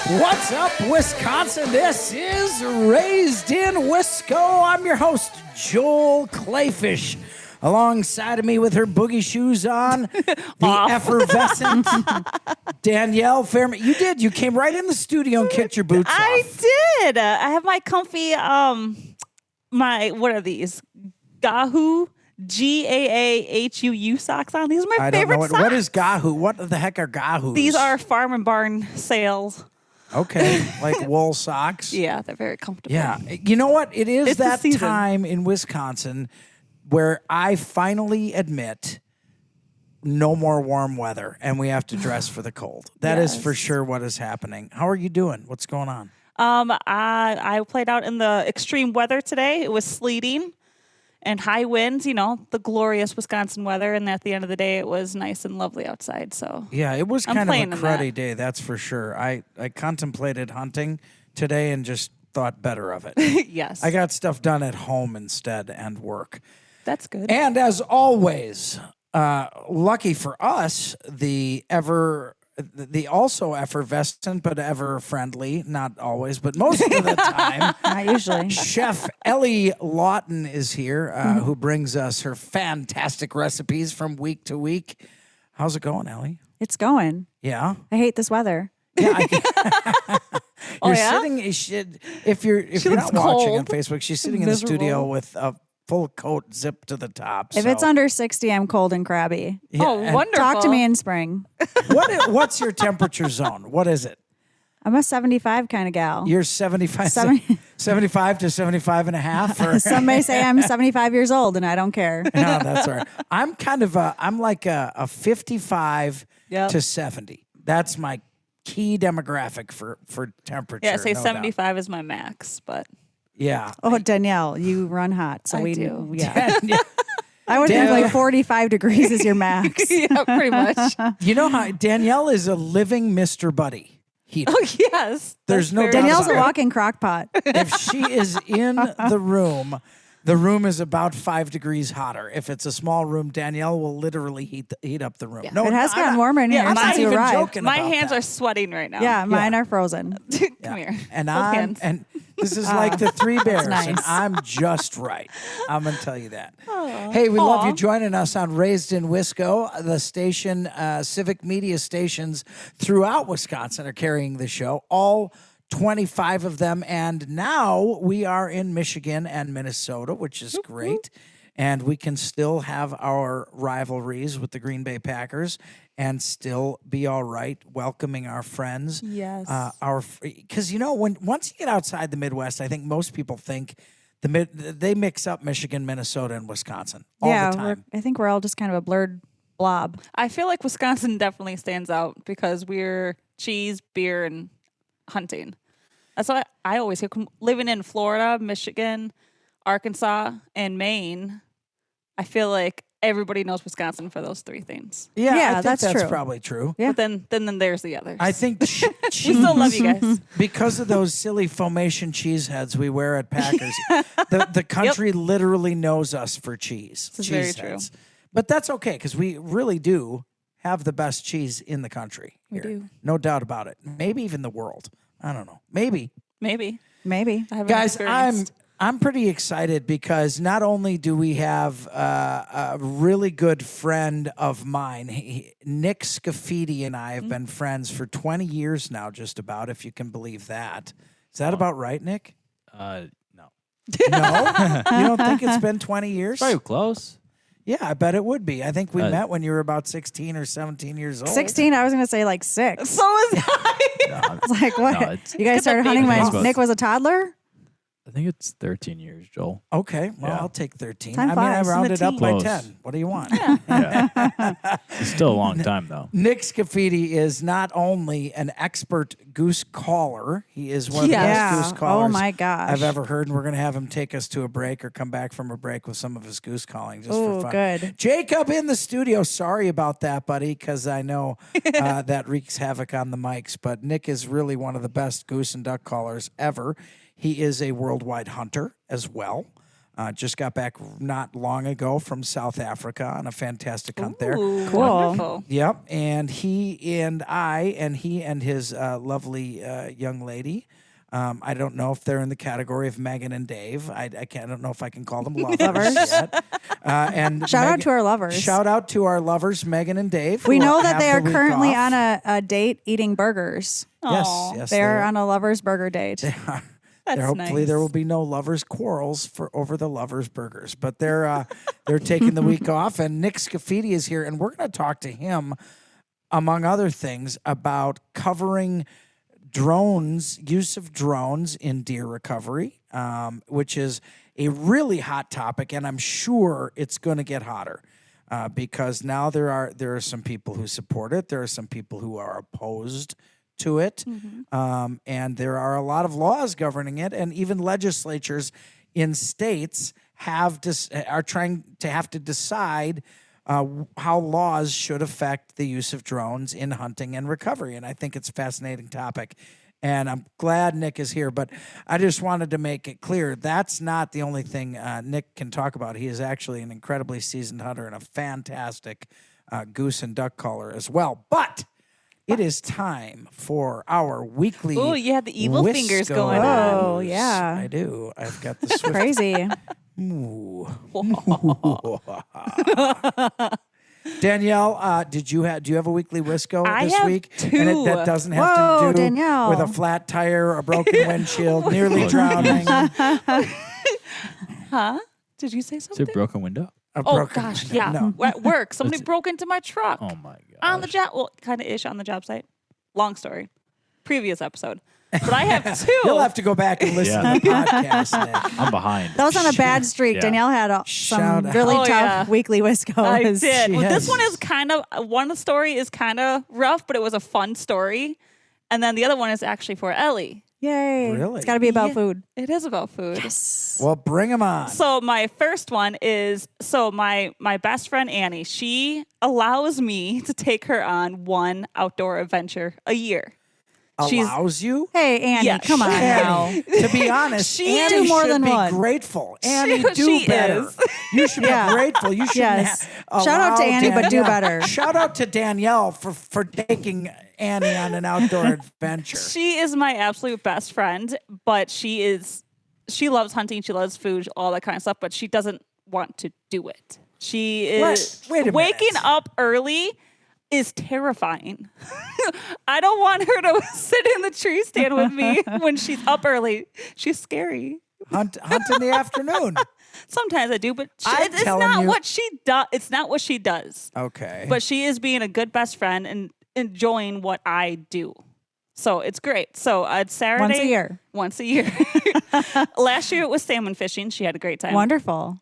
What's up, Wisconsin? This is Raised in Wisco. I'm your host, Joel Clayfish. Alongside of me with her boogie shoes on, the effervescent Danielle Fairman. You did. You came right in the studio and kicked your boots off. I did. I have my comfy, what are these? Gahoo, Gaahuu socks on. These are my favorite socks. What is Gahoo? What the heck are Gahoos? These are farm and barn sales. Okay, like wool socks. Yeah, they're very comfortable. Yeah. You know what? It's that the time in Wisconsin where I finally admit no more warm weather and we have to dress for the cold. That is for sure what is happening. How are you doing? What's going on? I played out in the extreme weather today. It was sleeting and high winds, the glorious Wisconsin weather. And at the end of the day, it was nice and lovely outside. So yeah, it was kind of a cruddy that day, that's for sure. I contemplated hunting today and just thought better of it. Yes. I got stuff done at home instead and work. That's good. And as always, lucky for us, the also effervescent but ever friendly, not always, but most of the time. Not usually. Chef Ellie Lawton is here, who brings us her fantastic recipes from week to week. How's it going, Ellie? It's going. Yeah. I hate this weather. Yeah. Oh, sitting. If you're not watching on Facebook, she's sitting in the studio with a full coat zipped to the top. If it's under 60, I'm cold and crabby. Yeah, oh, wonderful. Talk to me in spring. What's your temperature zone? What is it? I'm a 75 kind of gal. You're 75, 75 to 75 and a half? Or? Some may say I'm 75 years old and I don't care. No, that's all right. I'm kind of I'm like a 55 to 70. That's my key demographic for temperature. Yeah, I say 75 doubt. is my max, but... Yeah. Oh, Danielle, you run hot. So I do. Yeah. I would think like 45 degrees is your max. Yeah, pretty much. You know how Danielle is a living Mr. Buddy heater. Oh, yes. There's no doubt Danielle's about a walking crock pot. If she is in the room is about 5 degrees hotter. If it's a small room, Danielle will literally heat up the room. Yeah. No, It has gotten warmer in here I'm since not you even arrived. joking My about hands that. are sweating right now. Yeah, mine are frozen. Come here. And this is like the Three Bears, nice. and I'm just right. I'm going to tell you that. Hey, we love you joining us on Raised in Wisco. The station, civic media stations throughout Wisconsin are carrying the show, all 25 of them, and now we are in Michigan and Minnesota, which is great. And we can still have our rivalries with the Green Bay Packers and still be all right welcoming our friends. Yes. Because once you get outside the Midwest, I think most people think they mix up Michigan, Minnesota, and Wisconsin all the time. I think we're all just kind of a blurred blob. I feel like Wisconsin definitely stands out because we're cheese, beer, and hunting. That's why I always hear. Living in Florida, Michigan, Arkansas, and Maine, I feel like everybody knows Wisconsin for those three things. Yeah, I think that's true. Probably true. Yeah. But then there's the others. I think we still love you guys. because of those silly Foamation cheese heads we wear at Packers. the country literally knows us for cheese. This is cheese very heads. true. But that's okay because we really do have the best cheese in the country. We here. do. No doubt about it. Maybe even the world. I don't know. Maybe. Maybe. Maybe. I haven't Guys, experienced. I'm pretty excited because not only do we have a really good friend of mine, Nick Scaffidi and I have been friends for 20 years now, just about, if you can believe that. Is that about right, Nick? No. No? You don't think it's been 20 years? Probably close. Yeah, I bet it would be. I think we met when you were about 16 or 17 years old. 16, I was going to say like 6. So is I. It's like, what? No, You guys started hunting baby. when Nick was a toddler? I think it's 13 years, Joel. Okay, well, Yeah. I'll take 13. Time I flies. rounded up by Close. 10. What do you want? Yeah. It's still a long time, though. Nick Scaffidi is not only an expert goose caller, he is one of the Yeah. best goose callers Oh my gosh. I've ever heard, and we're going to have him take us to a break or come back from a break with some of his goose calling just for Oh, fun. good. Jacob in the studio. Sorry about that, buddy, because I know that wreaks havoc on the mics, but Nick is really one of the best goose and duck callers ever. He is a worldwide hunter as well. Just got back not long ago from South Africa on a fantastic hunt there. Ooh, Cool. Wonderful. Yep, and he and his lovely young lady. I don't know if they're in the category of Megan and Dave. I don't know if I can call them lovers yet. And Shout out to our lovers. Shout out to our lovers, Megan and Dave. We who know that have they are the week currently off. on a date eating burgers. Yes, Aw, yes, They're on a lovers burger date. That's hopefully nice. there will be no lovers quarrels over the lovers burgers, but they're taking the week off. And Nick Scaffidi is here, and we're going to talk to him, among other things, about covering use of drones in deer recovery, which is a really hot topic, and I'm sure it's going to get hotter because now there are some people who support it, there are some people who are opposed to it, and there are a lot of laws governing it, and even legislatures in states are trying to have to decide how laws should affect the use of drones in hunting and recovery. And I think it's a fascinating topic. And I'm glad Nick is here, but I just wanted to make it clear that's not the only thing Nick can talk about. He is actually an incredibly seasoned hunter and a fantastic goose and duck caller as well. But it is time for our weekly. Ooh, you had the evil fingers Wisco going on. Oh, yeah. I do. I've got the swift. Crazy. Ooh. Danielle, do you have a weekly Wisco I this have week? two. And that doesn't have Whoa, to do Danielle. with a flat tire, a broken windshield, nearly drowning. Huh? Did you say Is something? it broken window? A Oh broken gosh, window. yeah. No. At work, somebody broke into my truck Oh my god. on the job. Well, kind of ish on the job site. Long story. Previous episode. But I have two. You'll have to go back and listen Yeah. to the podcast, Nick. I'm behind. That was on a bad streak. Yeah. Danielle had Shout some out. really Oh, tough yeah. weekly Wisco. I did. She Well, has. this one is kind of one story is kind of rough, but it was a fun story. And then the other one is actually for Ellie. Yay. Really? It's got to be about Yeah. food. It is about food. Well, bring them on. So my first one is my best friend Annie. She allows me to take her on one outdoor adventure a year. Allows you? Hey, Annie, Yes. come on now. Annie, to be honest, She Annie do more should than be one. grateful. Annie, do she better. is. You should Yeah. be grateful. You shouldn't Yes. ha- Shout out to allow Annie, but do Danielle- better. Shout out to Danielle for taking Annie on an outdoor adventure. She is my absolute best friend, but she loves hunting, she loves food, all that kind of stuff, but she doesn't want to do it. She is Wait a waking minute. up early is terrifying. I don't want her to sit in the tree stand with me when she's up early. She's scary. Hunt in the afternoon. Sometimes I do, but I'm it's telling not you- what she does. It's not what she does. Okay. But she is being a good best friend and enjoying what I do. So it's great. So it's Saturday. Once a year. Once a year. Last year it was salmon fishing. She had a great time. Wonderful.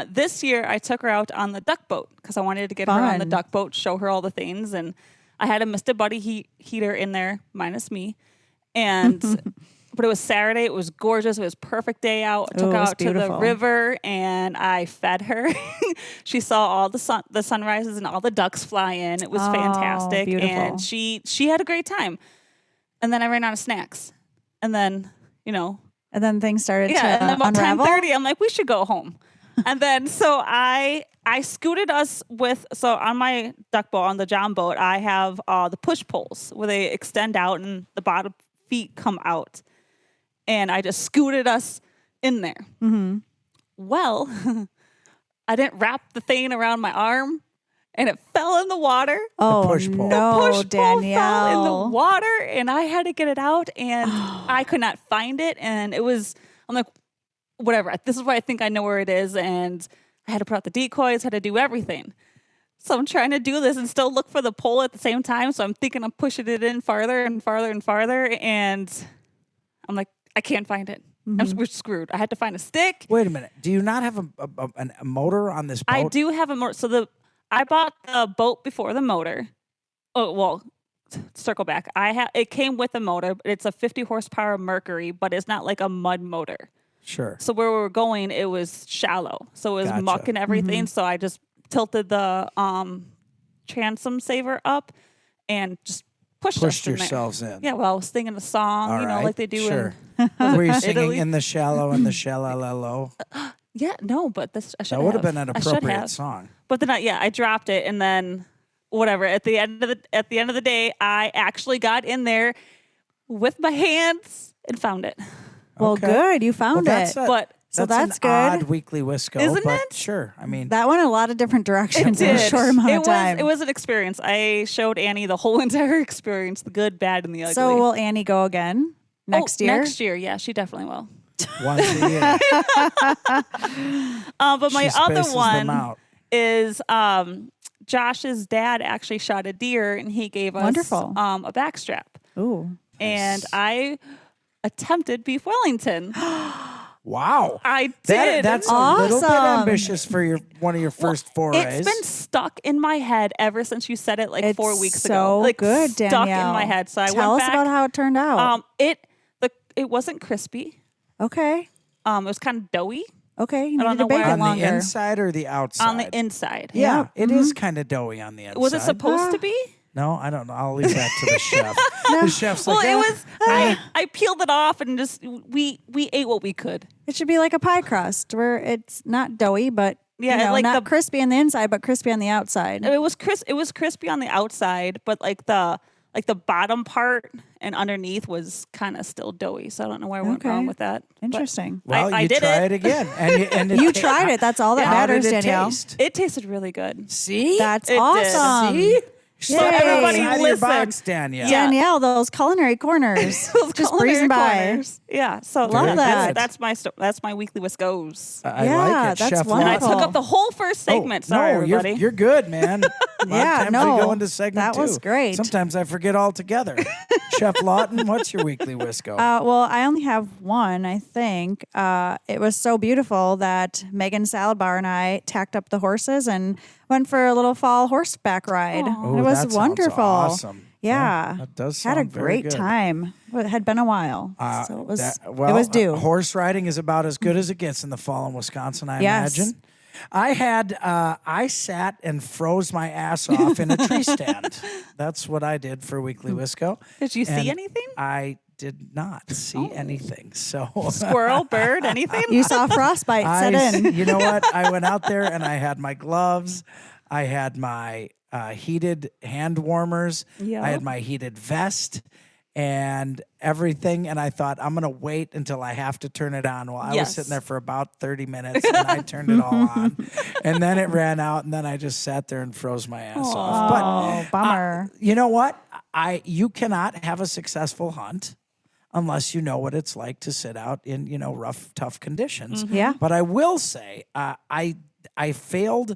This year I took her out on the duck boat because I wanted to get her on the Fun. duck boat, show her all the things. And I had a Mr. Buddy heater in there, minus me. And but it was Saturday. It was gorgeous. It was a perfect day out. I took Ooh, her it was out to the beautiful. river and I fed her. She saw all the sunrises and all the ducks fly in. It was Oh, fantastic. beautiful. And she had a great time. And then I ran out of snacks. And then, And then things started yeah, and to then about unravel. 10:30, I'm like, we should go home. And then so I scooted us on my duck boat, on the John boat, I have the push poles where they extend out and the bottom feet come out. And I just scooted us in there. Mm-hmm. Well, I didn't wrap the thing around my arm and it fell in the water. Oh, push pole. no, Push pole Danielle. fell in the water and I had to get it out and I could not find it. And I'm like, whatever. This is where I think I know where it is. And I had to put out the decoys, had to do everything. So I'm trying to do this and still look for the pole at the same time. So I'm thinking I'm pushing it in farther and farther and farther. And I'm like, I can't find it. We're screwed. I had to find a stick. Wait a minute. Do you not have a motor on this boat? I do have a motor. So I bought the boat before the motor. Oh, well, circle back. It came with a motor, but it's a 50 horsepower Mercury, but it's not like a mud motor. Sure. So where we were going, it was shallow. So it was Gotcha. muck and everything. So I just tilted the transom saver up and just pushed us in there. yourselves in. Yeah, well, I was singing a song, All right. like they do Sure. in Were you singing Italy. in the shallow and the shallow? Yeah, no, but this I should That would have have been an I should appropriate have. song. But then I dropped it, and then whatever. At the end of the day, I actually got in there with my hands and found it. Well, Okay. good. You found Well, it. But So that's an good. odd weekly Wisco, Isn't but it? sure. I mean, That went a lot of different directions in a short amount of time. It was an experience. I showed Annie the whole entire experience, the good, bad, and the ugly. So will Annie go again next year? Next year, yeah, she definitely will. once a year. But my She other spaces them one out. is Josh's dad actually shot a deer, and he gave us Wonderful. a backstrap. Ooh. And I attempted beef Wellington. Wow. I did. That's a little bit Awesome. ambitious for one of your first forays. It's been stuck in my head ever since you said it It's 4 weeks so ago. Like good, Danielle. stuck in my head. So I Tell went us back. about how it turned out. It wasn't crispy. Okay. It was kind of doughy Okay. You I don't need to know bake where- it on longer. the inside or the outside? on the inside. Yeah, Yeah. it is kind of doughy on the inside. Was it supposed to be? No, I don't know. I'll leave that to the chef. The chef's Well, like, it "Eh, was. I peeled it off and just we ate what we could. It should be like a pie crust where it's not doughy, but Yeah, like not the- crispy on the inside, but crispy on the outside. It was It was crispy on the outside, but like the bottom part and underneath was kind of still doughy. So I don't know where I went Okay. wrong with that. But Interesting. well, I you did try it. it again. And You tried it. That's all that How did matters, it Danielle. taste? It tasted really good. See? That's It did. awesome. See? So Yay. everybody Outside out of your listen. box, Danielle. Yeah. Danielle, those culinary corners. Those just culinary breezing by. corners. Yeah. So Love that. That's my weekly Wiscos. I Yeah, like it. that's Chef wonderful. And I took up the whole first segment. Sorry, no, everybody. You're good, man. Yeah, Time no, to go into segment that was two. great. Sometimes I forget altogether. Chef Lawton, what's your weekly Wisco? Well, I only have one, I think. It was so beautiful that Megan Salad Bar and I tacked up the horses and went for a little fall horseback ride. Oh, It was that sounds wonderful. awesome. Yeah. That does Had a sound very great good. time. Well, it had been a while. So it was it was due. Horse riding is about as good as it gets in the fall in Wisconsin, I Yes. imagine. I sat and froze my ass off in a tree stand. That's what I did for Weekly Wisco. Did you see And anything? I did not see anything. So Squirrel, bird, anything? You saw frostbite set in. You know what? I went out there and I had my gloves. I had my heated hand warmers. Yeah. I had my heated vest and everything. And I thought, I'm going to wait until I have to turn it on. Well, I was Yes. sitting there for about 30 minutes and I turned it all on. And then it ran out and then I just sat there and froze my ass off. But Oh, bummer. you know what? You cannot have a successful hunt unless you know what it's like to sit out in, rough, tough conditions. Yeah. But I will say, I failed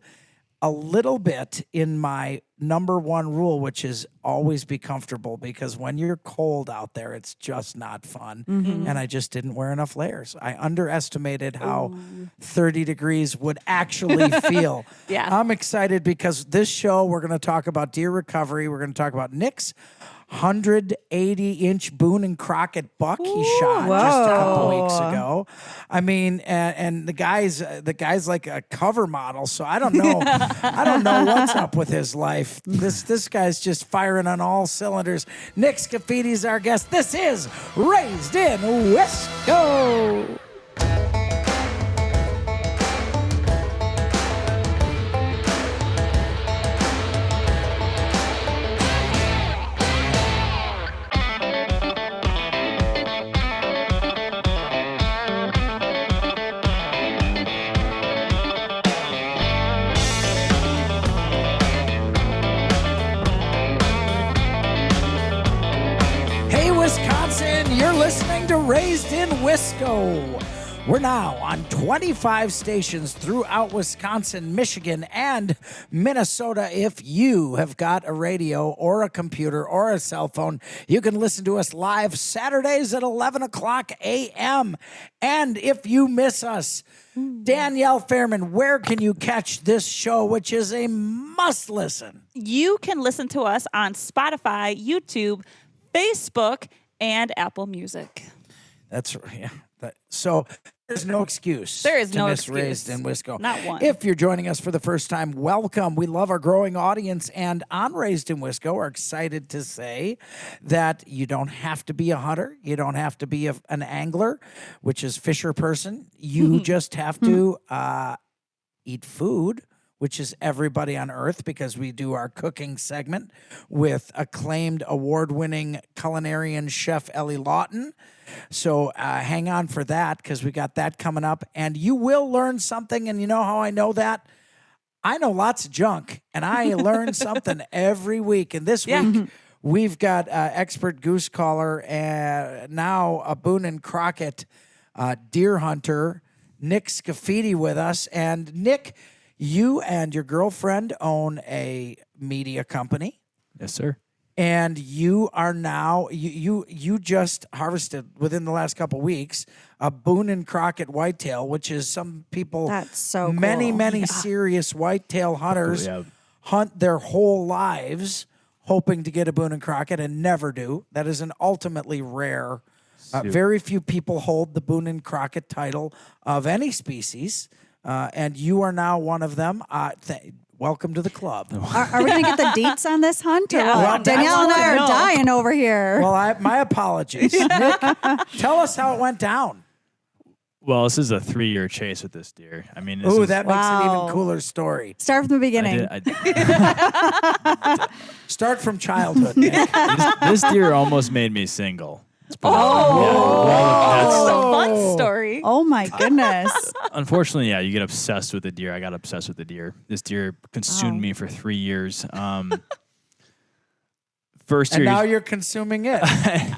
a little bit in my number one rule, which is always be comfortable, because when you're cold out there, it's just not fun. And I just didn't wear enough layers. I underestimated how 30 degrees would actually feel. Yeah. I'm excited because this show, we're going to talk about deer recovery. We're going to talk about Nick's 180-inch Boone and Crockett buck he shot just a couple weeks ago. I mean, and the guy's like a cover model, so I don't know what's up with his life. This guy's just firing on all cylinders. Nick Scaffidi our guest. This is Raised in Wisco. Hey, Wisconsin, you're listening to Raised in Wisco. We're now on 25 stations throughout Wisconsin, Michigan, and Minnesota. If you have got a radio or a computer or a cell phone, you can listen to us live Saturdays at 11 o'clock a.m. And if you miss us, Danielle Fairman, where can you catch this show, which is a must listen? You can listen to us on Spotify, YouTube, Facebook, and Apple Music. That's yeah. So There's no excuse. There is to no miss excuse. Raised in Wisco. Not one. If you're joining us for the first time, welcome. We love our growing audience, and on Raised in Wisco, we're excited to say that you don't have to be a hunter. You don't have to be an angler, which is fisher person. You just have to eat food, which is everybody on earth, because we do our cooking segment with acclaimed award-winning culinarian Chef Ellie Lawton. So hang on for that, because we got that coming up. And you will learn something, and you know how I know that? I know lots of junk, and I learn something every week. And this week, we've got expert goose caller and now a Boone and Crockett deer hunter, Nick Scaffidi, with us. And Nick, you and your girlfriend own a media company. Yes, sir. And you are now you just harvested within the last couple weeks a Boone and Crockett whitetail, which is some people That's so many cool. serious whitetail hunters Yeah. hunt their whole lives hoping to get a Boone and Crockett and never do. That is an ultimately rare. Very few people hold the Boone and Crockett title of any species, and you are now one of them. Welcome to the club. Are we going to get the deets on this hunt? Or Yeah. what? Well, Danielle and I are know. dying over here. Well, my apologies. Nick, tell us how it went down. Well, this is a 3-year chase with this deer. I mean, this Ooh, is, that makes an Wow. even cooler story. Start from the beginning. Start from childhood, Nick. this deer almost made me single. That's a fun story. Oh my goodness. Unfortunately, yeah, you get obsessed with the deer. I got obsessed with the deer. This deer consumed me for 3 years. First And year, now you're consuming it. and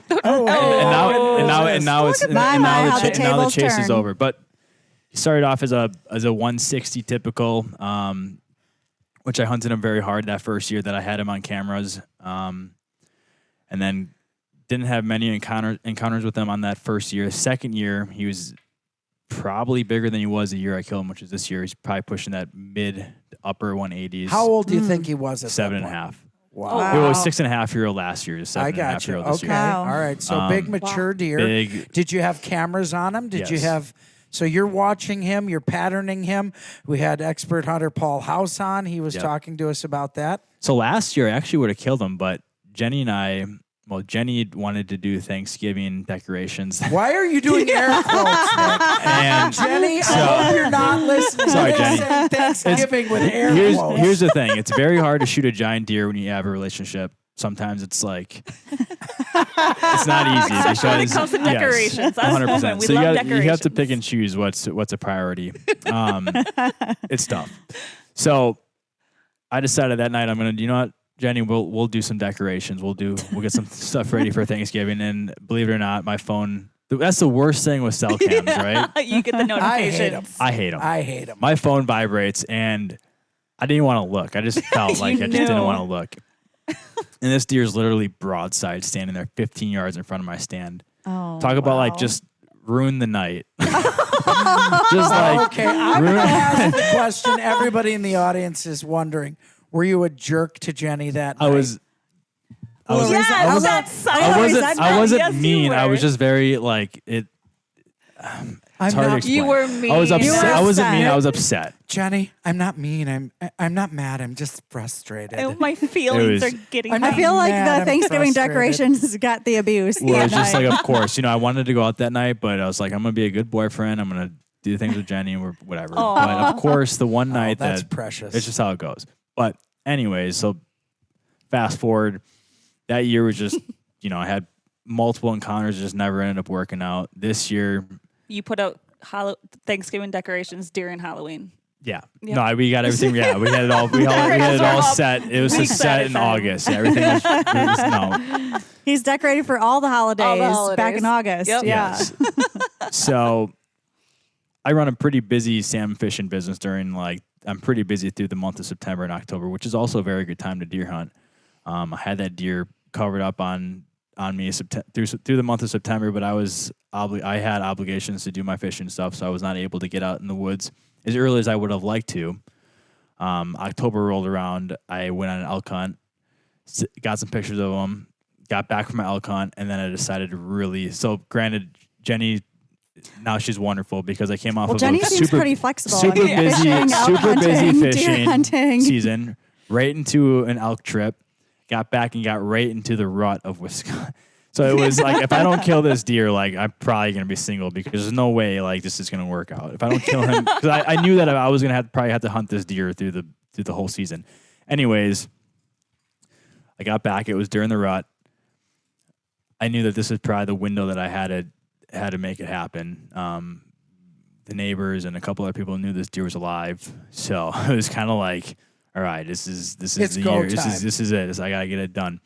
now it's My, how the now the tables chase is turn. over. But he started off as a 160 typical, which I hunted him very hard that first year that I had him on cameras, and then didn't have many encounters with him on that first year. Second year, he was probably bigger than he was the year I killed him, which is this year. He's probably pushing that mid to upper 180s. How old do you think he was at Seven that and a point? half. Wow. It was 6.5-year-old last year. Just I 7.5 got you. year old this Okay. year. Wow. All right. So big mature deer. Big. Did you have cameras on him? Did you Yes. have? So you're watching him. You're patterning him. We had expert hunter Paul House on. He was Yep. talking to us about that. So last year I actually would have killed him, but Jenny and I, Jenny wanted to do Thanksgiving decorations. Why are you doing air quotes, Nick? And Jenny, I hope you're not listening. Sorry, Nick Jenny. saying Thanksgiving with air quotes. here's the thing. It's very hard to shoot a giant deer when you have a relationship. Sometimes it's like it's not easy because when it comes to decorations. That's 100%. we So love you have to decorations. pick and choose what's a priority. It's tough. So I decided that night I'm gonna, you know what, Jenny, we'll do some decorations. We'll get some stuff ready for Thanksgiving. And believe it or not, my phone. That's the worst thing with cell cams, right? You get the notifications. I hate them. I hate him. My phone vibrates, and I didn't want to look. I just felt like I just didn't knew. want to look. And this deer is literally broadside, standing there 15 yards in front of my stand. Oh, Talk about like wow. just ruin the night. Just like Okay, I'm going to ask the question everybody in the audience is wondering. Were you a jerk to Jenny that night? I was Yes, I was- that I silence. wasn't Yes, you mean. I were. was just very like it. I'm It's hard to not, explain. You were mean. I was upset. You were I wasn't upset. mean. I was upset. Jenny, I'm not mean. I'm not mad. I'm just frustrated. Oh, my feelings was- are getting. I'm I not feel like mad, I'm the Thanksgiving frustrated. decorations got the abuse. Well, that it's just night. like, of course, I wanted to go out that night, but I was like, I'm gonna be a good boyfriend. I'm gonna do things with Jenny or whatever. But of course, the one night that's that precious. it's just how it goes. But anyways, so fast forward, that year was just, I had multiple encounters, just never ended up working out. This year, You put out Thanksgiving decorations during Halloween. yeah, Yeah. no, we got everything. Yeah, we had it all. We had it all set. It was Weeks just set ahead in of time. August. Yeah, everything was no. He's decorated for all the holidays, back in holidays. August. Yep. Yeah. Yes. So I run a pretty busy salmon fishing business I'm pretty busy through the month of September and October, which is also a very good time to deer hunt. I had that deer covered up on me through the month of September, but I had obligations to do my fishing stuff, so I was not able to get out in the woods as early as I would have liked to. October rolled around, I went on an elk hunt, got some pictures of them, got back from my elk hunt, and then I decided to really. So granted, Jenny now she's wonderful because I came off Well, of Jenny a seems super, pretty flexible. super I mean, busy, fishing, elk super busy hunting, deer fishing hunting. season, right into an elk trip. Got back and got right into the rut of Wisconsin. So it was like, if I don't kill this deer, like I'm probably gonna be single because there's no way like this is gonna work out. If I don't kill him, because I knew that I was gonna probably have to hunt this deer through the whole season. Anyways, I got back. It was during the rut. I knew that this was probably the window that I had to make it happen. The neighbors and a couple other people knew this deer was alive, so it was kind of like, all right, this is It's the go year. time. This is it. I gotta get it done.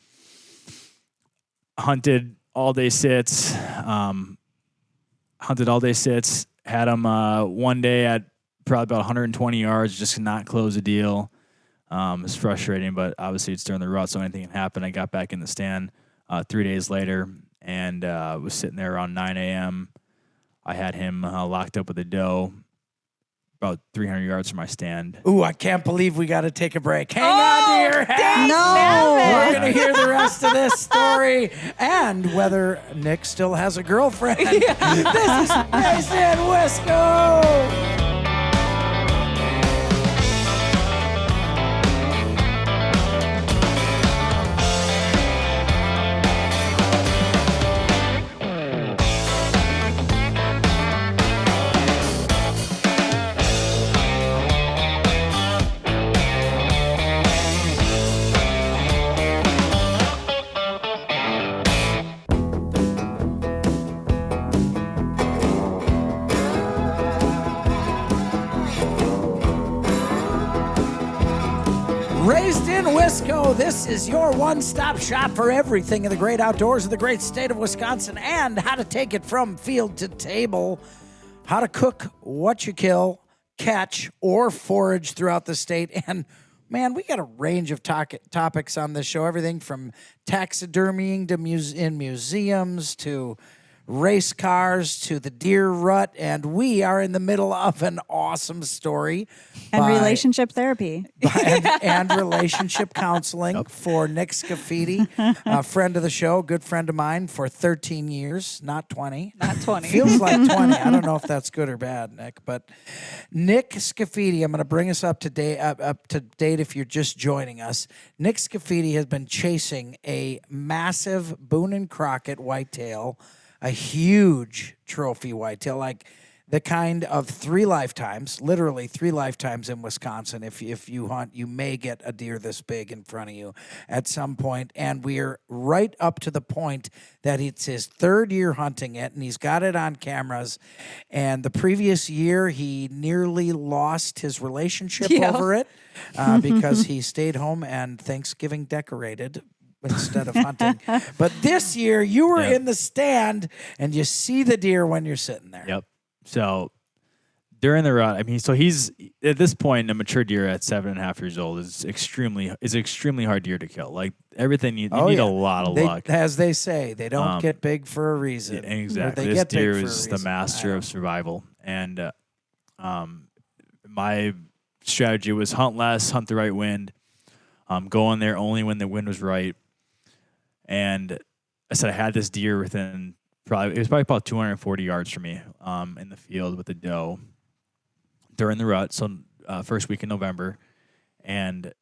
Hunted all day sits. Had them one day at probably about 120 yards. Just could not close the deal. It's frustrating, but obviously it's during the rut, so anything can happen. I got back in the stand 3 days later and was sitting there around 9 a.m. I had him locked up with a doe about 300 yards from my stand. Ooh, I can't believe we got to take a break. Hang on, dear. We're going to hear the rest of this story and whether Nick still has a girlfriend. This is Raised in Wisco. Raised in Wisco, this is your one-stop shop for everything in the great outdoors of the great state of Wisconsin and how to take it from field to table, how to cook what you kill, catch, or forage throughout the state. And, man, we got a range of topics on this show, everything from taxidermying to in museums to race cars to the deer rut, and we are in the middle of an awesome story. And relationship therapy. And relationship counseling for Nick Scaffidi, a friend of the show, good friend of mine for 13 years, not 20. Not 20. Feels like 20. I don't know if that's good or bad, Nick. But Nick Scaffidi, I'm going to bring us up to date if you're just joining us. Nick Scaffidi has been chasing a massive Boone and Crockett whitetail, a huge trophy whitetail, like the kind of 3 lifetimes, literally 3 lifetimes in Wisconsin. If you hunt, you may get a deer this big in front of you at some point. And we're right up to the point that it's his 3rd year hunting it, and he's got it on cameras. And the previous year, he nearly lost his relationship over it because he stayed home and Thanksgiving decorated instead of hunting. But this year, you were in the stand, and you see the deer when you're sitting there. Yep. So during the rut, I mean, so he's at this point a mature deer at 7.5 years old is extremely hard deer to kill. Like everything, you need a lot of luck. As they say, they don't get big for a reason. Yeah, exactly. They This get big deer for a is the reason. master of survival, and my strategy was hunt less, hunt the right wind, go in there only when the wind was right. And I said I had this deer within it was probably about 240 yards from me in the field with the doe during the rut, so first week in November. And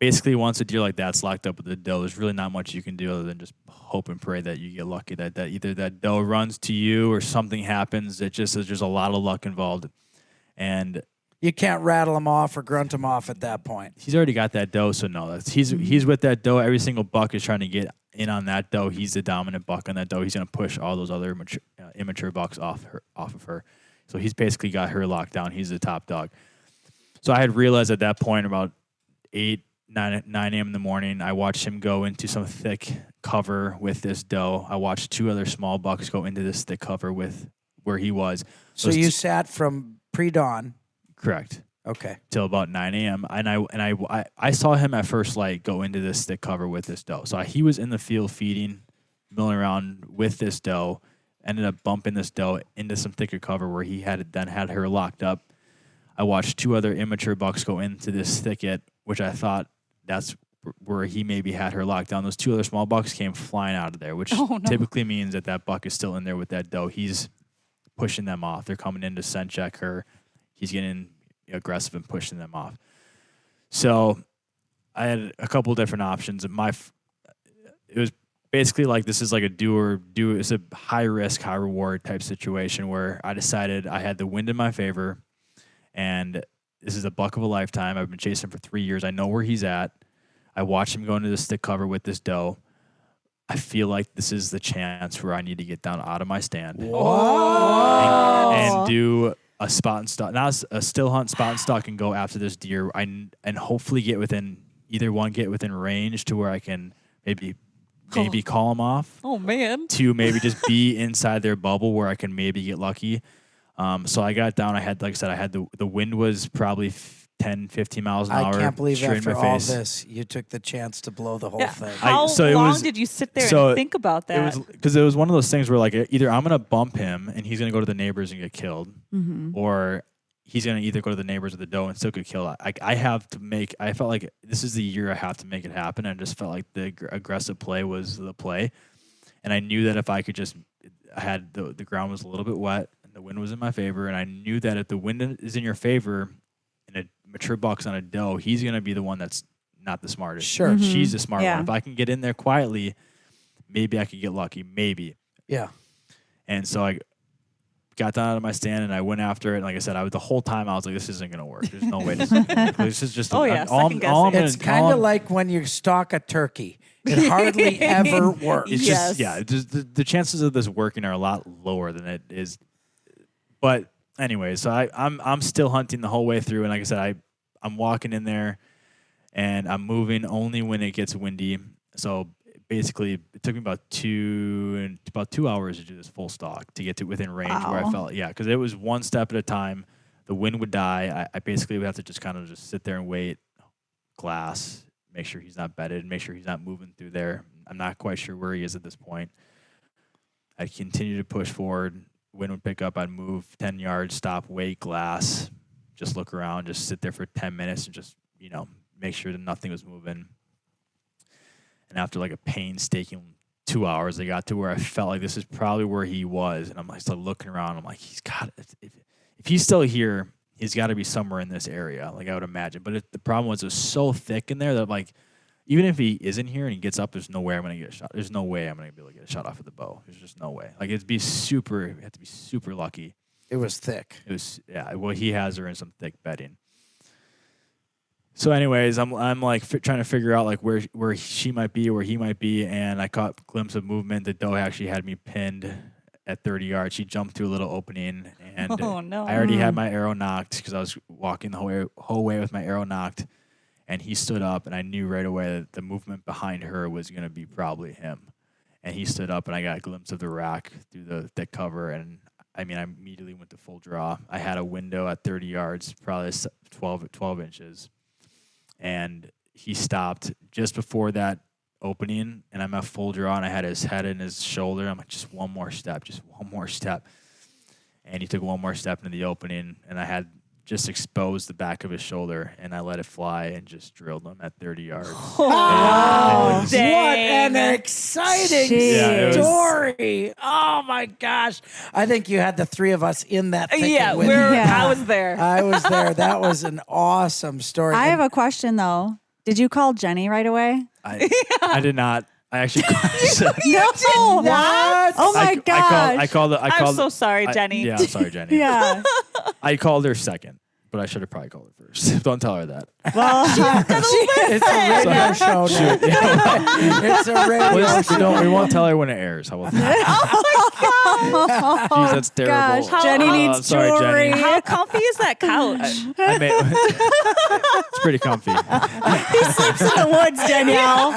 basically once a deer like that's locked up with the doe, there's really not much you can do other than just hope and pray that you get lucky, that either that doe runs to you or something happens. There's a lot of luck involved. And you can't rattle him off or grunt him off at that point. he's already got that doe, so no, he's with that doe. Every single buck is trying to get in on that doe. He's the dominant buck on that doe. He's going to push all those other immature bucks off of her. So he's basically got her locked down. He's the top dog. So I had realized at that point about 9 a.m. in the morning, I watched him go into some thick cover with this doe. I watched 2 other small bucks go into this thick cover with where he was. So you sat from pre-dawn. Correct. Okay. Till about 9 a.m. And I saw him at first light go into this thick cover with this doe. So he was in the field feeding, milling around with this doe, ended up bumping this doe into some thicker cover where he had her locked up. I watched 2 other immature bucks go into this thicket, which I thought that's where he maybe had her locked down. Those 2 other small bucks came flying out of there, which typically means that buck is still in there with that doe. He's pushing them off. They're coming in to scent check her. He's getting aggressive and pushing them off. So I had a couple different options. It was basically like this is like a do. It's a high risk, high reward type situation where I decided I had the wind in my favor, and this is a buck of a lifetime. I've been chasing him for 3 years. I know where he's at. I watched him go into the stick cover with this doe. I feel like this is the chance where I need to get down out of my stand and do a spot and stalk, not a still hunt, spot and stalk, and go after this deer. And hopefully get within range to where I can maybe call him off. Oh man. To maybe just be inside their bubble where I can maybe get lucky. So I got down. I had the wind was probably 10, 15 miles an hour. I can't believe straight after in my all face. this, you took the chance to blow the whole thing. How long did you sit there and think about that? Because it was one of those things where like either I'm going to bump him and he's going to go to the neighbors and get killed, or he's going to either go to the neighbors or the doe and still get killed. I felt like this is the year I have to make it happen. I just felt like the aggressive play was the play. And I knew that if I could the ground was a little bit wet and the wind was in my favor. And I knew that if the wind is in your favor and a mature buck's on a doe, he's going to be the one that's not the smartest. Sure. She's the smart one. If I can get in there quietly, maybe I could get lucky. Maybe. Yeah. And so I got down out of my stand and I went after it. And like I said, the whole time I was like, this isn't going to work. There's no way this is going to work. This is just It's kind of like when you stalk a turkey. It hardly ever works. It's just, the chances of this working are a lot lower than it is. But anyway, so I'm still hunting the whole way through. And like I said, I'm walking in there and I'm moving only when it gets windy. So basically it took me about 2 hours to do this full stalk to get to within range where I felt, because it was one step at a time. The wind would die. I basically would have to just kind of just sit there and wait, glass, make sure he's not bedded, make sure he's not moving through there. I'm not quite sure where he is at this point. I'd continue to push forward. Wind would pick up. I'd move 10 yards, stop, wait, glass, just look around, just sit there for 10 minutes and just, make sure that nothing was moving. And after like a painstaking 2 hours, I got to where I felt like this is probably where he was. And I'm like, still looking around. I'm like, he's got if he's still here, he's got to be somewhere in this area, like I would imagine. But the problem was it was so thick in there that like, even if he isn't here and he gets up, there's no way I'm going to get a shot. There's no way I'm going to be able to get a shot off with the bow. There's just no way. Like you have to be super lucky. It was thick. It was, well, he has her in some thick bedding. So anyways, I'm like trying to figure out like where she might be, where he might be. And I caught a glimpse of movement. The doe actually had me pinned at 30 yards. She jumped through a little opening and I already had my arrow knocked because I was walking the whole way with my arrow knocked. And he stood up, and I knew right away that the movement behind her was going to be probably him. And he stood up, and I got a glimpse of the rack through the thick cover. And, I immediately went to full draw. I had a window at 30 yards, probably 12 inches. And he stopped just before that opening, and I'm at full draw, and I had his head in his shoulder. I'm like, just one more step. And he took one more step into the opening, and I had just exposed the back of his shoulder, and I let it fly and just drilled him at 30 yards. Wow. What an exciting story. Oh, my gosh. I think you had the three of us in that thicket with you. I was there. I was there. That was an awesome story. I have a question, though. Did you call Jenny right away? I did not. I actually No. What? Oh, my gosh. I'm so sorry, Jenny. I'm sorry, Jenny. Yeah. I called her second, but I should have probably called her first. Don't tell her that. Well, It's a radio show now. It's a radio show. We won't tell her when it airs. How about that? oh, my God. Jeez, that's terrible. Gosh, Jenny needs I'm sorry, jewelry. Jenny. How comfy is that couch? It's pretty comfy. He sleeps in the woods, Danielle.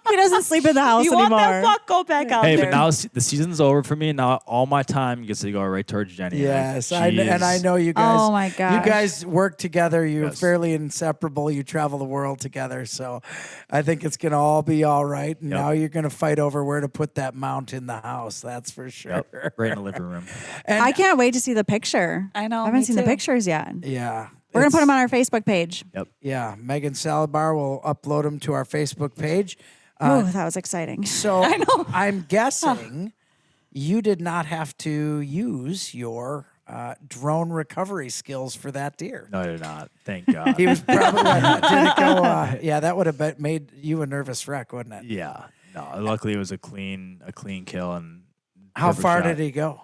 He doesn't sleep in the house You anymore. want that fuck? Go back out Hey, there. but now the season's over for me. Now all my time gets to go right towards Jenny. Yes, Like, and I know you guys. Oh, my gosh. You guys work together. You're Yes. fairly inseparable. You travel the world together. So I think it's going to all be all right. And now you're going to fight over where to put that mount in the house. That's for sure. right in the living room. And I can't wait to see the picture. I know, I haven't me seen the too. pictures yet. yeah. We're going to put it's- them on our Facebook page. Yep. Yeah. Megan Salad Bar will upload them to our Facebook page. Oh, that was exciting. So I'm guessing you did not have to use your drone recovery skills for that deer. No, they're not. Thank God. He was probably did it go? Yeah, that would have made you a nervous wreck, wouldn't it? Yeah. No. Luckily, it was a clean kill. And How perfect far shot. did he go?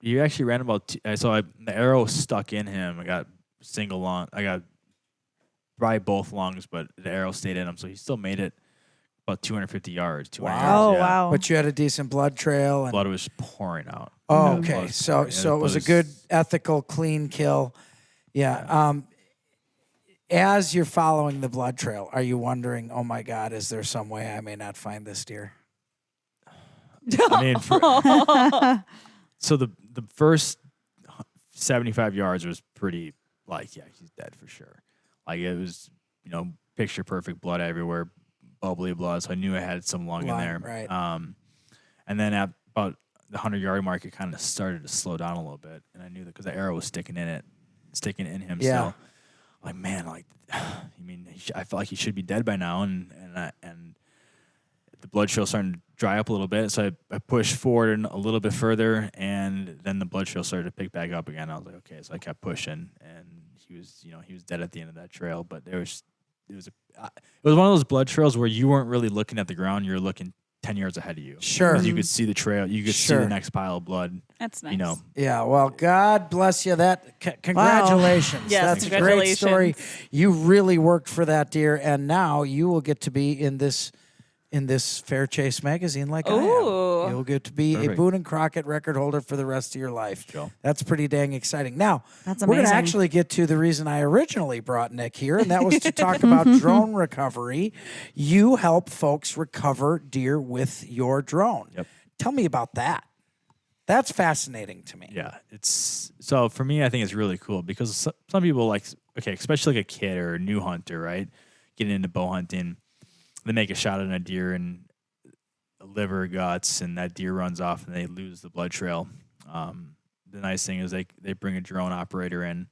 You actually ran about. The arrow stuck in him. I got single lung. I got probably both lungs, but the arrow stayed in him, so he still made it about 250 yards. 200 Wow. yards, Oh, yeah. wow. But you had a decent blood trail. And, Blood was pouring out. oh, Blood okay. was So pouring. so it was a Blood good, ethical, clean kill. Yeah. As you're following the blood trail, are you wondering, oh my God, is there some way I may not find this deer? I mean, so the first 75 yards was pretty like, yeah, he's dead for sure. Like it was, picture perfect blood everywhere, bubbly blood. So I knew I had some lung in there. Right. And then at about the 100-yard mark, it kind of started to slow down a little bit, and I knew that because the arrow was sticking in him. Yeah. Still. Like, man, like, I felt like he should be dead by now, and the blood trail starting to dry up a little bit. So I pushed forward a little bit further, and then the blood trail started to pick back up again. I was like, okay, so I kept pushing, and he was dead at the end of that trail. But it was one of those blood trails where you weren't really looking at the ground; you were looking 10 yards ahead of you. Sure. Because you could see the trail, you could see the next pile of blood. That's nice. Yeah, well, God bless you. Congratulations. Yes, That's a great story. congratulations. You really worked for that deer, and now you will get to be in this Fair Chase magazine like I Ooh. am. You'll get to be a Perfect. Boone and Crockett record holder for the rest of your life. Joe. That's pretty dang exciting. Now, That's we're going to amazing. actually get to the reason I originally brought Nick here, and that was to talk about drone recovery. You help folks recover deer with your drone. Yep. Tell me about that. That's fascinating to me. Yeah, so for me, I think it's really cool because some people especially like a kid or a new hunter, right? Getting into bow hunting, they make a shot at a deer and liver guts, and that deer runs off and they lose the blood trail. The nice thing is they bring a drone operator in,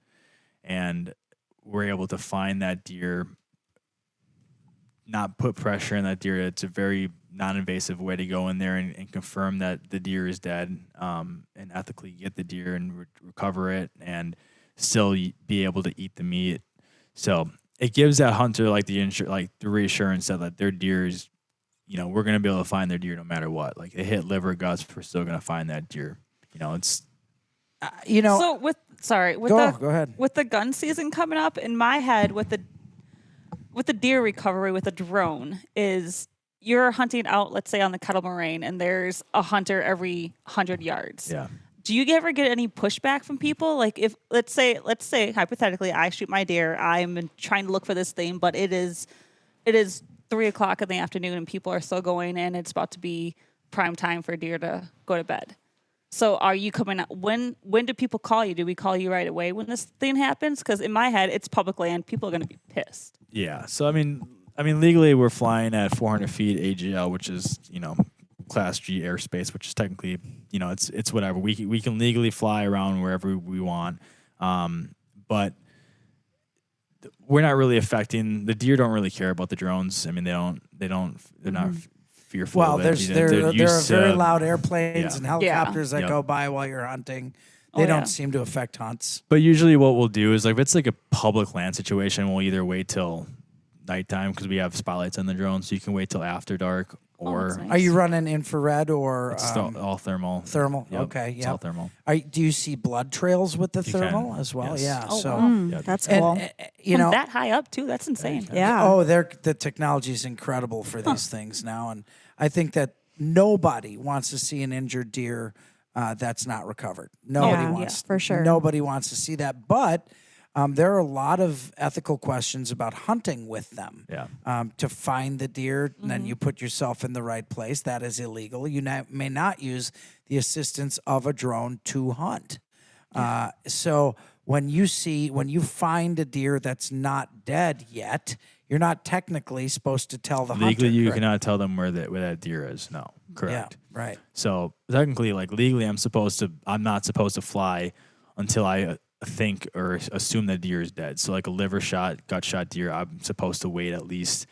and we're able to find that deer, not put pressure on that deer. It's a very non-invasive way to go in there and confirm that the deer is dead, and ethically get the deer and recover it and still be able to eat the meat. So it gives that hunter the reassurance that their deer is, we're going to be able to find their deer no matter what. Like they hit liver guts, we're still going to find that deer. It's So go ahead. with the gun season coming up, in my head with the deer recovery with a drone is you're hunting out, let's say on the kettle moraine, and there's a hunter every 100 yards. yeah. Do you ever get any pushback from people? Like if let's say hypothetically I shoot my deer, I'm trying to look for this thing, but it is 3:00 in the afternoon and people are still going, and it's about to be prime time for deer to go to bed. So are you coming out? When do people call you? Do we call you right away when this thing happens? Because in my head, it's public land. People are going to be pissed. Yeah. So I mean, legally we're flying at 400 feet AGL, which is Class G airspace, which is technically it's whatever. We can legally fly around wherever we want, but we're not really affecting the deer. Don't really care about the drones. I mean, they're not fearful. Well, of it. there are used very to- loud airplanes Yeah. and helicopters that Yep. go by while you're hunting. Oh, They don't yeah. seem to affect hunts. But usually, what we'll do is if it's like a public land situation, we'll either wait till nighttime because we have spotlights on the drone, so you can wait till after dark. Or that's nice. Are you running infrared or it's all thermal. thermal? Yep, Okay, it's yeah. all thermal. Do you see blood trails with the You thermal can, as well? yes. Yeah. Oh, so wow. Yeah. That's and cool. From that high up too. That's insane. Yeah. Oh, the technology is incredible for these things now, and I think that nobody wants to see an injured deer that's not recovered. Nobody Yeah, wants, for sure. Nobody wants to see that, but there are a lot of ethical questions about hunting with them. Yeah. To find the deer, and then you put yourself in the right place. That is illegal. You may not use the assistance of a drone to hunt. So when you find a deer that's not dead yet, you're not technically supposed to tell the hunter. Legally, you correct? cannot tell them where that deer is. No, correct. Yeah, right. So technically, legally, I'm not supposed to fly until I think or assume that deer is dead. So like a liver shot, gut shot deer, I'm supposed to wait at least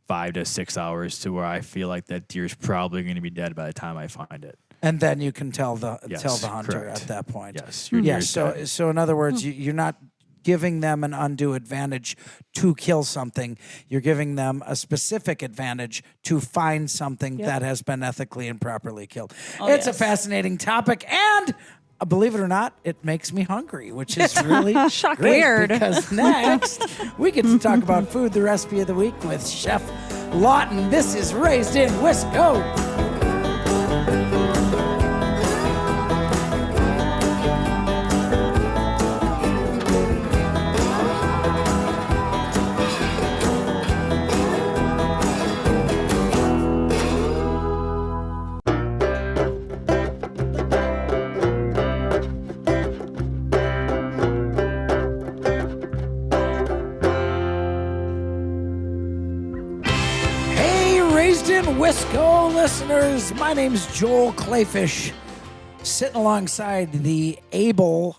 5 to 6 hours to where I feel like that deer is probably going to be dead by the time I find it. And then you can tell the Yes, hunter correct. at that point. Yes, your Yeah. deer's So dead. so in other words, you're not giving them an undue advantage to kill something. You're giving them a specific advantage to find something that has been ethically and properly killed. It's a yes. fascinating topic, and believe it or not, it makes me hungry, which is really Shocking. great. Weird. Because next we get to talk about food, the recipe of the week with Chef Lawton. This is Raised in Wisco. Wisco listeners, my name's Joel Clayfish, sitting alongside the able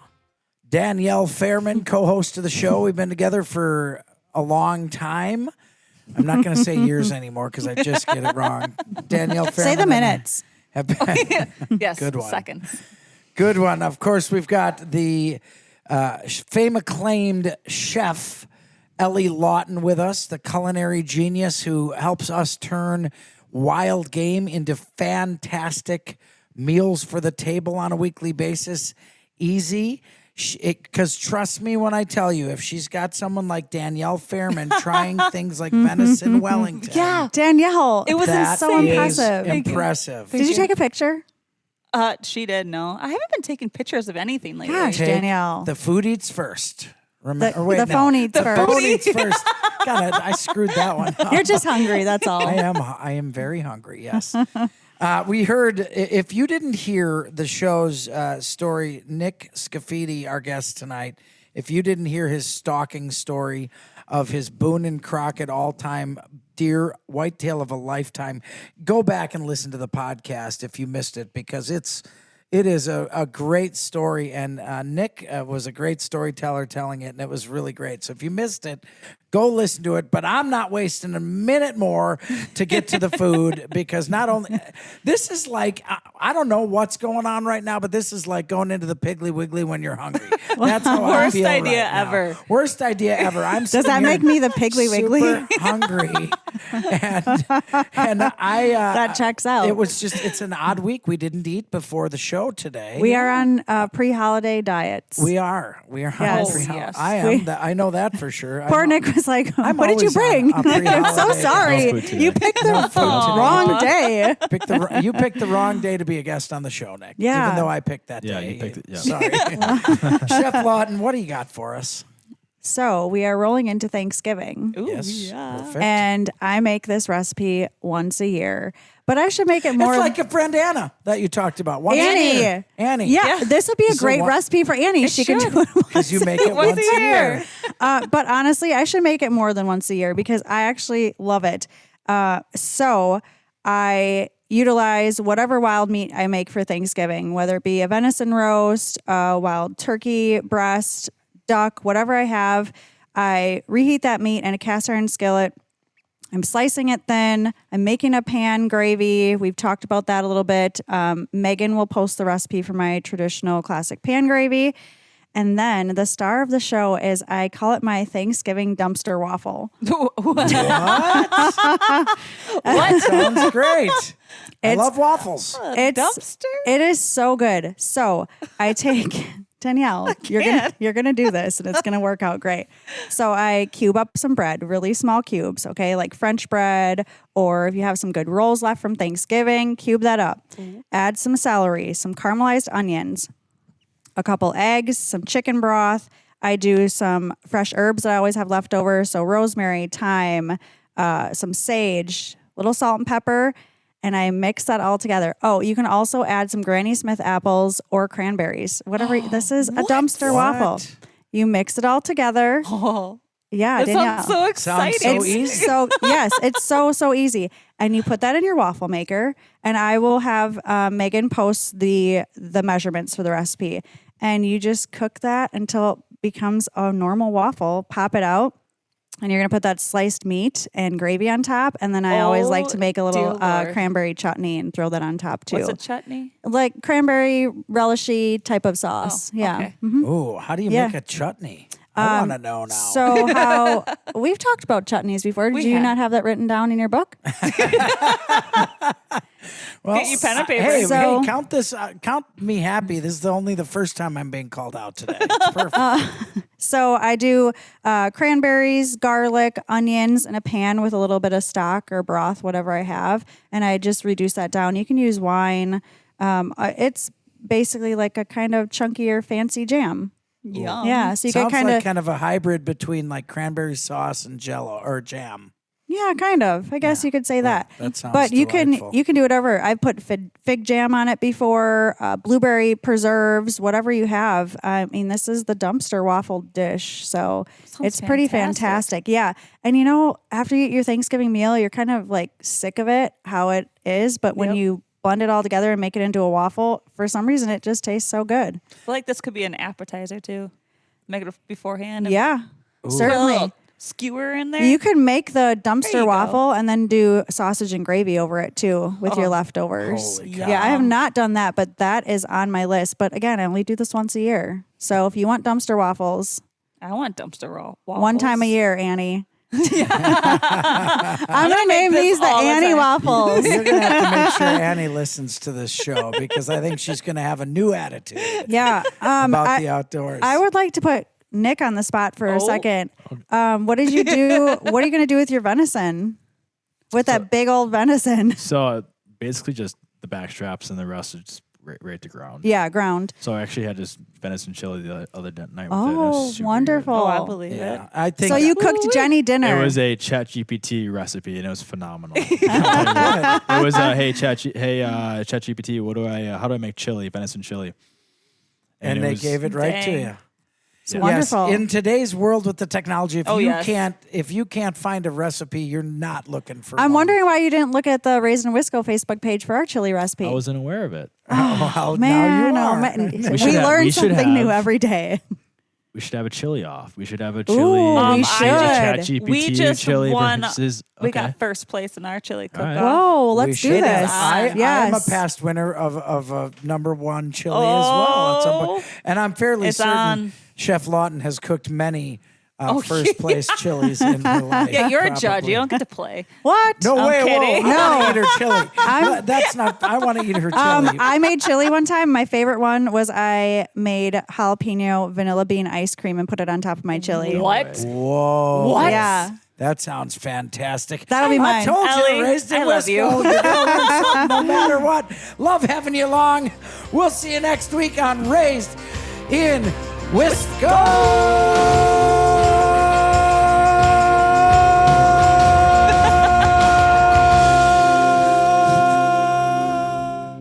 Danielle Fairman, co-host of the show. We've been together for a long time. I'm not going to say years anymore because I just get it wrong. Danielle Fairman. Say the and I minutes. have been- Yes, Good one. seconds. Good one. Of course, we've got the fame-acclaimed Chef Ellie Lawton with us, the culinary genius who helps us turn wild game into fantastic meals for the table on a weekly basis. Easy. Because trust me when I tell you, if she's got someone like Danielle Fairman trying things like venison Wellington, Yeah. Danielle, It was that so is impressive. impressive. Did you take a picture? She did, no. I haven't been taking pictures of anything lately. Gosh. Take Danielle. The food eats first. The, Or wait, the no. phone eats The first. phone eats first. God, I screwed that one up. You're just hungry. That's all. I am very hungry. Yes. We heard. If you didn't hear the show's story, Nick Scaffidi, our guest tonight. If you didn't hear his stalking story of his Boone and Crockett all-time deer whitetail of a lifetime, go back and listen to the podcast if you missed it, because it is a great story, and Nick was a great storyteller telling it, and it was really great. So if you missed it, go listen to it. But I'm not wasting a minute more to get to the food, because not only this is like I don't know what's going on right now, but this is like going into the Piggly Wiggly when you're hungry. That's how I Worst feel idea right now. ever. Worst idea ever. I'm Does that make me the Piggly Wiggly? super hungry, and I That checks out. It's an odd week. We didn't eat before the show today. We are on pre-holiday diets. We are. Yes. On pre-holiday. Yes. I am. I know that for sure. Poor Nick was like, I'm what did you always bring? on a I'm so pre-holiday. sorry. No food today. You picked the food today. wrong day. You picked the wrong day to be a guest on the show, Nick. Yeah. Even though I picked that Yeah, day. you picked it, yeah. Sorry. Chef Lawton, what do you got for us? So we are rolling into Thanksgiving. Ooh, Yes. yeah. Perfect. And I make this recipe once a year. But I should make it more it's like a friend Anna that you talked about. Once a Annie. year. Annie. Yeah, this would be a So great what- recipe for Annie. She can should. do it Because you make it once a year. But honestly, I should make it more than once a year because I actually love it. So I utilize whatever wild meat I make for Thanksgiving, whether it be a venison roast, wild turkey breast, duck, whatever I have. I reheat that meat in a cast iron skillet. I'm slicing it thin. I'm making a pan gravy. We've talked about that a little bit. Megan will post the recipe for my traditional classic pan gravy. And then the star of the show is I call it my Thanksgiving dumpster waffle. What? Sounds great. I It's- love waffles. Dumpster? It is so good. So I take Danielle, you're gonna do this and it's gonna work out great. So I cube up some bread, really small cubes, okay, like French bread, or if you have some good rolls left from Thanksgiving, cube that up. Add some celery, some caramelized onions, a couple eggs, some chicken broth. I do some fresh herbs that I always have left over, so rosemary, thyme, some sage, little salt and pepper. And I mix that all together. Oh, you can also add some Granny Smith apples or cranberries. Whatever. This is a dumpster waffle. You mix it all together. Oh, Yeah, that Danielle. sounds so exciting. so easy. So yes, it's so easy. And you put that in your waffle maker, and I will have Megan post the measurements for the recipe. And you just cook that until it becomes a normal waffle. Pop it out. And you're going to put that sliced meat and gravy on top. And then I always like to make a little dear Lord. cranberry chutney and throw that on top too. What's a chutney? Like cranberry relishy type of sauce. Yeah. okay. Ooh, how do you Yeah. make a chutney? I want to know now. So how we've talked about chutneys before. Did you have. not have that written down in your book? well, Get your pen and paper. Hey, So- hey, count this. Count me happy. This is only the first time I'm being called out today. It's perfect. So I do cranberries, garlic, onions in a pan with a little bit of stock or broth, whatever I have, and I just reduce that down. You can use wine. It's basically like a kind of chunkier, fancy jam. Yum. Yeah, so you Sounds get kind of like kind of a hybrid between like cranberry sauce and Jello or jam. yeah, kind of. I guess you could say that. That sounds But you delightful. can do whatever. I've put fig jam on it before, blueberry preserves, whatever you have. I mean, this is the dumpster waffle dish, so Sounds it's pretty fantastic. Yeah, and you know, after you eat your Thanksgiving meal, you're kind of like sick of it how it is, but when Yep. you blend it all together and make it into a waffle, for some reason, it just tastes so good. I feel like this could be an appetizer too. Make it beforehand. and Yeah, put a certainly. little skewer in there. You could make the There dumpster you go. waffle and then do sausage and gravy over it too with your leftovers. Holy Yeah, I have not done that, but that is on my list. But again, I only do this once a year. So if you want dumpster waffles, I want dumpster waffles. one time a year, Annie. I'm gonna name this these the all the Annie time. waffles. You're gonna have to make sure Annie listens to this show because I think she's gonna have a new attitude Yeah, about the outdoors. I would like to put Nick on the spot for a Oh. second. What did you do? What are you going to do with your venison? With that big old venison? So basically just the back straps and the rest is just right to ground. Yeah, ground. So I actually had this venison chili the other night with it. It Oh, was super wonderful. Oh, I believe yeah, it. I think. So you cooked Jenny dinner. It was a ChatGPT recipe and it was phenomenal. It was hey ChatGPT, how do I make chili, venison chili? and it they was- gave it right to Dang. you. It's wonderful. Yes, in today's world with the technology, if Oh, you yes. can't find a recipe, you're not looking for. I'm one. wondering why you didn't look at the Raisin Wisco Facebook page for our chili recipe. I wasn't aware of it. Well, Man, now oh, you are. man. We we should have- learn we should something new have- every day. We should have a chili off. We should have a chili. Ooh, we I should. ChatGPT We just chili won. versus. We okay. got first place in our chili cook-off. right. Whoa, We let's do should have. this. I am a Yes. past winner of a #1 chili as well. At some point. And I'm fairly It's certain on. Chef Lawton has cooked many Oh, first place chilies in her life. Yeah, you're a judge. probably. You don't get to play. What? No I'm way! kidding. Whoa, I want to eat her chili. That's not. I want to eat her chili. I made chili one time. My favorite one was I made jalapeno vanilla bean ice cream and put it on top of my chili. What? Whoa! What? Yeah. That sounds fantastic. That'll be I mine. told Ellie, you, raised in I love Wisco. you. You're gonna learn something no matter what. Love having you along. We'll see you next week on Raised in Wisco.